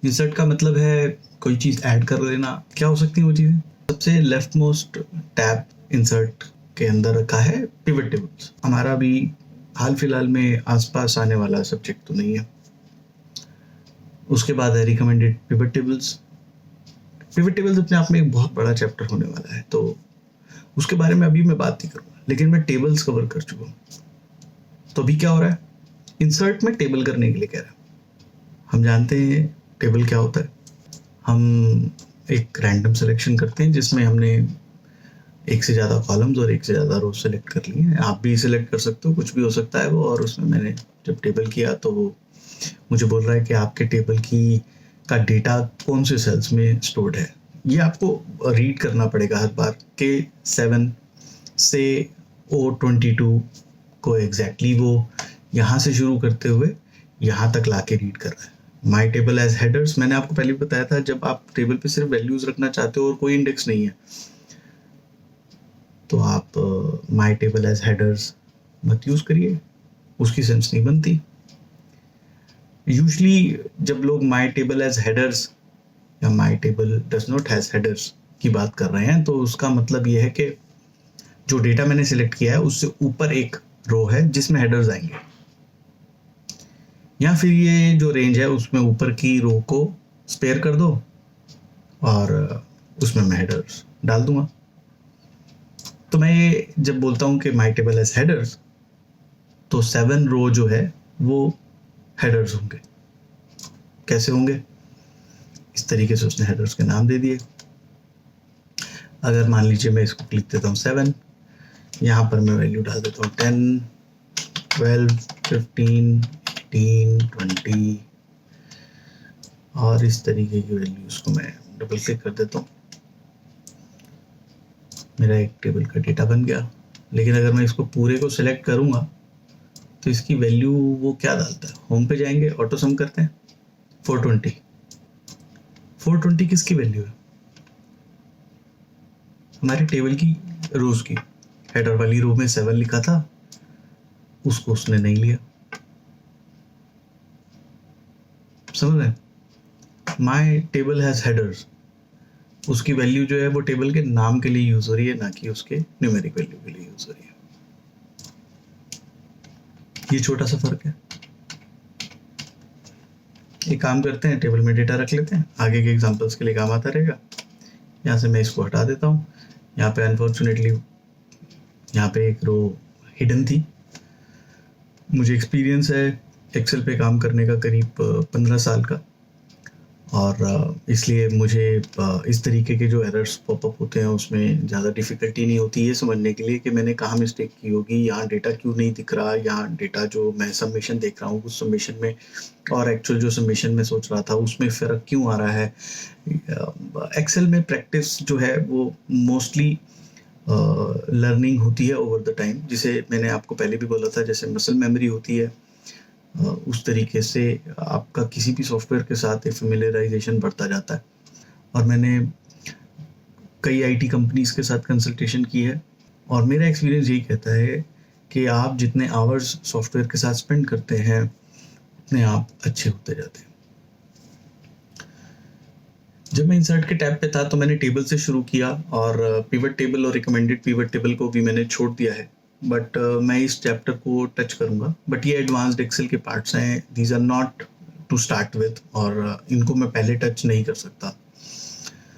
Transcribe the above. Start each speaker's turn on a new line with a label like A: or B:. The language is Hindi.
A: इंसर्ट का मतलब है कोई चीज़ ऐड कर लेना। क्या हो सकती है वो चीज़ें? सबसे लेफ्ट मोस्ट टैब इंसर्ट के अंदर रखा है पिवट टेबल्स। हमारा भी हाल फिलहाल में आसपास आने वाला सब्जेक्ट तो नहीं है। उसके बाद है recommended pivot tables. Pivot tables अपने आप में एक बहुत बड़ा चैप्टर होने वाला है, तो उसके बारे में अभी मैं बात नहीं करूँगा, लेकिन मैं टेबल्स कवर कर चुका हूँ। तो अभी क्या हो रहा है, इंसर्ट में टेबल करने के लिए कह रहा है। हम जानते हैं टेबल क्या होता है। हम एक रैंडम सिलेक्शन करते हैं जिसमें हमने एक से ज़्यादा कॉलम्स और एक से ज़्यादा रोज सेलेक्ट कर लिए हैं। आप भी सिलेक्ट कर सकते हो, कुछ भी हो सकता है वो। और उसमें मैंने जब टेबल किया तो वो मुझे बोल रहा है कि आपके टेबल की का डेटा कौन से सेल्स में स्टोर्ड है। ये आपको रीड करना पड़ेगा हर बार के 7 से O22 को एग्जैक्टली वो यहाँ से शुरू करते हुए यहाँ तक लाके रीड कर रहा है। माई टेबल एज हेडर्स, मैंने आपको पहले भी बताया था, जब आप टेबल पे सिर्फ वैल्यूज रखना चाहते हो और कोई इंडेक्स नहीं है तो आप माई टेबल एज हेडर्स मत यूज करिए, उसकी सेंस नहीं बनती। यूजली जब लोग माई टेबल एज हेडर्स या माई table does not has headers की बात कर रहे हैं तो उसका मतलब ये है कि जो डेटा मैंने सिलेक्ट किया है उससे ऊपर एक रो है जिसमें हेडर्स आएंगे, या फिर ये जो रेंज है उसमें ऊपर की रो को स्पेयर कर दो और उसमें मैं हेडर्स डाल दूंगा। तो मैं ये जब बोलता हूँ कि माई टेबल एज हेडर्स तो 7 रो जो है वो हेडर्स होंगे। कैसे होंगे? इस तरीके से उसने हेडर्स के नाम दे दिए। अगर मान लीजिए मैं इसको लिख देता हूँ 7, यहाँ पर मैं वैल्यू डाल देता हूँ 10, 12, 15, 18, 20 और इस तरीके की वैल्यूज को मैं डबल क्लिक कर देता हूँ। मेरा एक टेबल का डेटा बन गया। लेकिन अगर मैं इसको पूरे को सिलेक्ट करूँगा तो इसकी वैल्यू वो क्या डालता है? होम पे जाएंगे, ऑटो सम करते हैं 420। 420 किसकी वैल्यू है? हमारे टेबल की रोज की। हेडर वाली रो में 7 लिखा था, उसको उसने नहीं लिया। समझ रहे? माई टेबल हैज हेडर्स, उसकी वैल्यू जो है वो टेबल के नाम के लिए यूज हो रही है, ना कि उसके न्यूमेरिक वैल्यू के लिए यूज हो रही है। ये छोटा सा फर्क है। एक काम करते हैं, टेबल में डेटा रख लेते हैं, आगे के एग्जांपल्स के लिए काम आता रहेगा। यहाँ से मैं इसको हटा देता हूँ। यहाँ पे अनफॉर्चुनेटली यहाँ पे एक रो हिडन थी। मुझे एक्सपीरियंस है एक्सेल पे काम करने का करीब 15 साल का, और इसलिए मुझे इस तरीके के जो एरर्स पॉपअप होते हैं उसमें ज़्यादा डिफ़िकल्टी नहीं होती ये समझने के लिए कि मैंने कहाँ मिस्टेक की होगी, यहाँ डेटा क्यों नहीं दिख रहा, यहाँ डेटा जो मैं सबमिशन देख रहा हूँ उस सबमिशन में और एक्चुअल जो सबमिशन में सोच रहा था उसमें फ़र्क क्यों आ रहा है। एक्सेल में प्रैक्टिस जो है वो मोस्टली लर्निंग होती है ओवर द टाइम, जिसे मैंने आपको पहले भी बोला था जैसे मसल मेमोरी होती है, उस तरीके से आपका किसी भी सॉफ्टवेयर के साथ एक फेमिलियराइजेशन बढ़ता जाता है। और मैंने कई आईटी कंपनीज के साथ कंसल्टेशन की है और मेरा एक्सपीरियंस यही कहता है कि आप जितने आवर्स सॉफ्टवेयर के साथ स्पेंड करते हैं उतने आप अच्छे होते जाते हैं। जब मैं इंसर्ट के टैब पे था तो मैंने टेबल से शुरू किया और पिवट टेबल और रिकमेंडेड पिवट टेबल को भी मैंने छोड़ दिया है, बट मैं इस चैप्टर को टच करूंगा। बट ये एडवांस्ड एक्सेल के पार्ट्स हैं, these are not to start with, और इनको मैं पहले टच नहीं कर सकता।